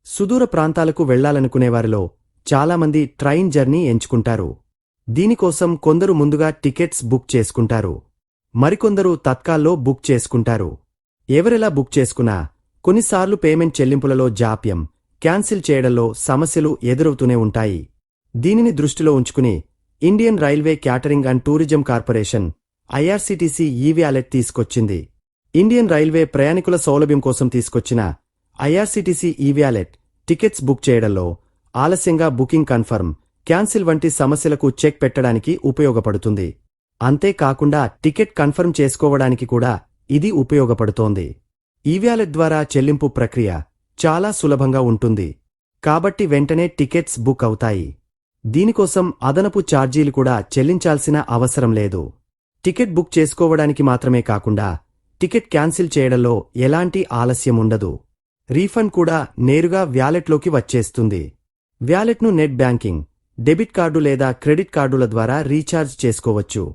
సుదూర ప్రాంతాలకు వెళ్లాలనుకునేవారిలో చాలామంది ట్రైన్ జర్నీ ఎంచుకుంటారు. దీనికోసం కొందరు ముందుగా టికెట్స్ బుక్ చేసుకుంటారు. మరికొందరు తత్కాల్లో బుక్ చేసుకుంటారు. ఎవరెలా బుక్ చేసుకున్నా కొన్నిసార్లు పేమెంట్ చెల్లింపులలో జాప్యం, క్యాన్సిల్ చేయడంలో సమస్యలు ఎదురవుతూనే ఉంటాయి. దీనిని దృష్టిలో ఉంచుకుని Indian railway catering and tourism corporation IRCTC e-wallet తీసుకొచ్చింది. ఇండియన్ రైల్వే ప్రయాణికుల సౌలభ్యం కోసం తీసుకొచ్చిన ఐఆర్సీటీసీ ఈ-వ్యాలెట్ టికెట్స్ బుక్ చేయడంలో, ఆలస్యంగా బుకింగ్ కన్ఫర్మ్, క్యాన్సిల్ వంటి సమస్యలకు చెక్ పెట్టడానికి ఉపయోగపడుతుంది. అంతేకాకుండా టికెట్ కన్ఫర్మ్ చేసుకోవడానికి కూడా ఇది ఉపయోగపడుతోంది. ఈ-వ్యాలెట్ ద్వారా చెల్లింపు ప్రక్రియ చాలా సులభంగా ఉంటుంది. కాబట్టి వెంటనే టికెట్స్ బుక్ అవుతాయి. దీనికోసం అదనపు ఛార్జీలు కూడా చెల్లించాల్సిన అవసరం లేదు. టికెట్ బుక్ చేసుకోవడానికి మాత్రమే కాకుండా టికెట్ క్యాన్సిల్ చేయడంలో ఎలాంటి ఆలస్యం ఉండదు. రీఫండ్ కూడా నేరుగా వ్యాలెట్లోకి వచ్చేస్తుంది. వ్యాలెట్ను నెట్ బ్యాంకింగ్, డెబిట్ కార్డు లేదా క్రెడిట్ కార్డుల ద్వారా రీఛార్జ్ చేసుకోవచ్చు.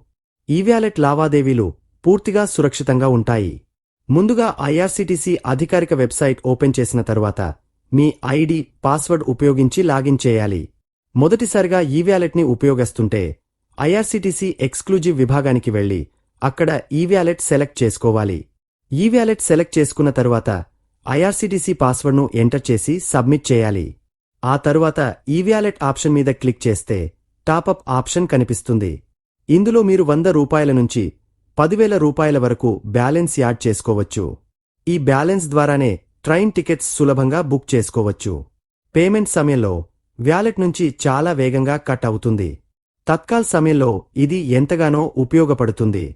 ఈ-వ్యాలెట్ లావాదేవీలు పూర్తిగా సురక్షితంగా ఉంటాయి. ముందుగా ఐఆర్సీటీసీ అధికారిక వెబ్సైట్ ఓపెన్ చేసిన తరువాత మీ ఐడి, పాస్వర్డ్ ఉపయోగించి లాగిన్ చేయాలి. మొదటిసారిగా ఈ-వ్యాలెట్ని ఉపయోగిస్తుంటే ఐఆర్సీటీసీ ఎక్స్క్లూజివ్ విభాగానికి వెళ్లి అక్కడ ఈ-వ్యాలెట్ సెలెక్ట్ చేసుకోవాలి. ఈ-వ్యాలెట్ సెలెక్ట్ చేసుకున్న తరువాత ఐఆర్సీటీసీ పాస్వర్డ్ను ఎంటర్ చేసి సబ్మిట్ చేయాలి. ఆ తరువాత ఈ-వ్యాలెట్ ఆప్షన్ మీద క్లిక్ చేస్తే టాపప్ ఆప్షన్ కనిపిస్తుంది. ఇందులో మీరు ₹100 నుంచి ₹10,000 వరకు బ్యాలెన్స్ యాడ్ చేసుకోవచ్చు. ఈ బ్యాలెన్స్ ద్వారానే ట్రైన్ టికెట్స్ సులభంగా బుక్ చేసుకోవచ్చు. పేమెంట్ సమయంలో వ్యాలెట్ నుంచి చాలా వేగంగా కట్ అవుతుంది. తత్కాల్ సమయంలో ఇది ఎంతగానో ఉపయోగపడుతుంది.